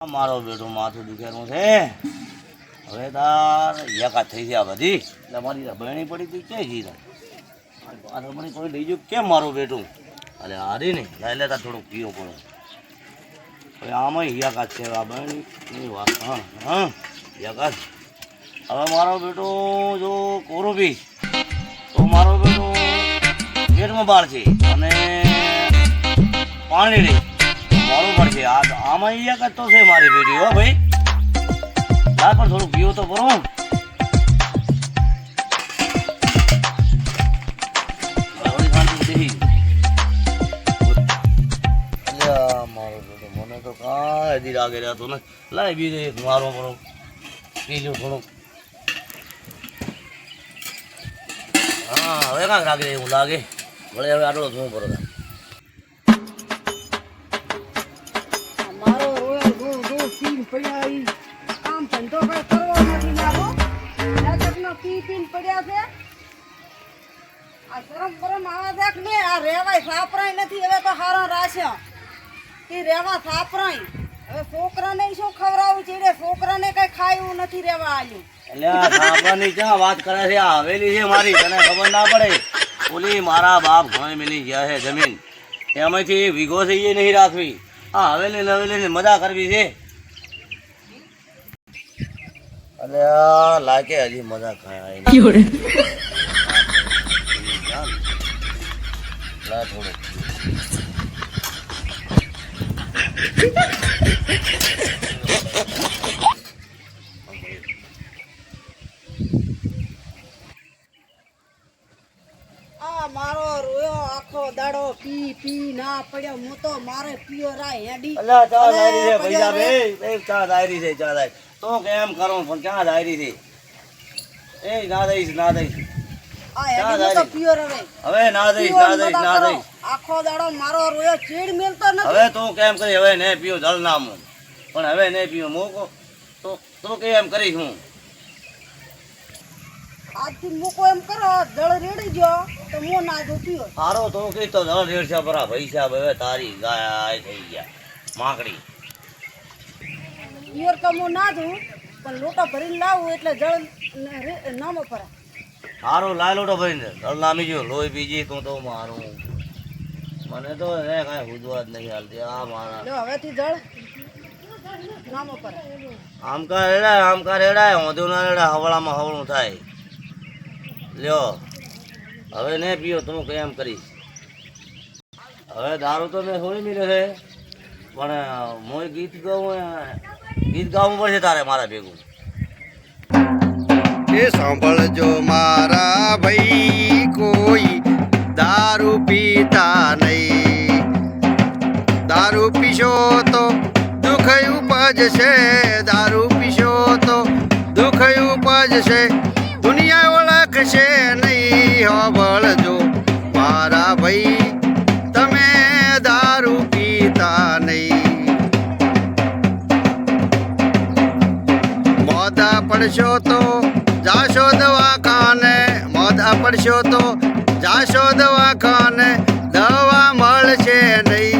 મારો બેટો માથું દુખેલું છે. હવે તાર એકાદ થઈ ગયા બધી એટલે મારી બહેણી પડી હતી ક્યાંય જઈ પાછળ મને કોઈ લઈ ગયું કેમ મારું બેટું અરે હારી ને લઈ લેતા થોડુંક પીવો પડો હવે આમાં એકાદ છે આ બહેણી વાત હા હા એકાદ હવે મારો બેટો જો કોરો પીશ તો મારો બેટો પેટમાં બાળ છે અને પાણી રહી બરોબર છે. આમાં એક જ તો છે મારી બેટી હો ભાઈ તાર પણ થોડું પીવું તો બરો મારો બેટો મને તો કાંઈ લાગે રહેતો ને લાય બીજે એક મારો બરો પી લ્યો થોડુંક. હા હવે કાંક લાગે એવું લાગે વળે હવે આટલો શું કરો કામ ધંધો કઈ કરવો નથી મારો નાટકનો પી પીને પડ્યા છે. આ ગરમ ગરમ આવા દેખ ને આ રેવાય સાપરાય નથી હવે તો હારો રાશ્યો કે રેવા સાપરાય હવે છોકરાને શું ખવડાવું છે છોકરાને કઈ ખાયું નથી રેવા આલ્યું એટલે આ સાપરાની ક્યાં વાત કરે છે આ હવેલી છે મારી તને ખબર ના પડે ઓલી મારા બાપ ઘણી મિલી ગયા છે જમીન એમાંથી વીઘો છે એ નહીં રાખવી આ હવેલી નવેલી મજા કરવી છે. અરે લાગે હજી મજા ખાય થોડું આ મારો રોયો આખો દાડો પી પી ના પડ્યો હું તો મારે પીયો રાય હેડી અલ્યા ચા દાયરી છે પૈસા બે ચા દાયરી છે ચા દાયરી તો કેમ કરું પણ ક્યાં દાયરી છે એ ના દઈશ ના દઈશ આ હેડી હું તો પીયો રવે હવે ના દઈશ ના દઈશ ના દઈશ આખો દાડો મારો રોયો ચીડ મેલતો નથી હવે તું કેમ કરી હવે ને પીવો જળ નામ પણ હવે નહીં પીવો મૂકો તો કેમ કરીશ હું આજથી મૂકો એમ કરો જળ રેડી ગયો તો હું ના દઉં પીયો સારો તો કઈ તો જળ રેડશા બરા પૈસા હવે તારી ગાય થઈ ગયા માકડી પિયર તો હું ના દઉં પણ લોટો ભરીને લાવું એટલે જળ નામો પડે સારું લાય લોટો ભરીને જળ નામી ગયો લોહી બીજી તું તો મારું મને તો હે કાંઈ હુજવા જ નહીં હાલતી આ મારા લો હવેથી જળ નામો પડે આમ કા રેડાય હોંધું ના રેડાય હવળામાં હવળું થાય લ્યો હવે ને પીઓ તું કેમ કરીશ હવે દારૂ તો મેં થોડી મિલે છે પણ મોય ગીત ગાવું પડશે તારે મારા ભેગું એ સાંભળજો મારા ભાઈ કોઈ દારૂ પીતા નહીં દારૂ પીશો તો દુઃખ ઉપજશે દારૂ પીશો તો દુઃખ ઉપજશે દુનિયા ઓળખશે નહીં સાંભળજો મારા ભાઈ તમે દારૂ પીતા નહીં મોદા પડશો તો જાશો દવાખાને મોદા પડશો તો જાશો દવાખાને દવા મળશે નહીં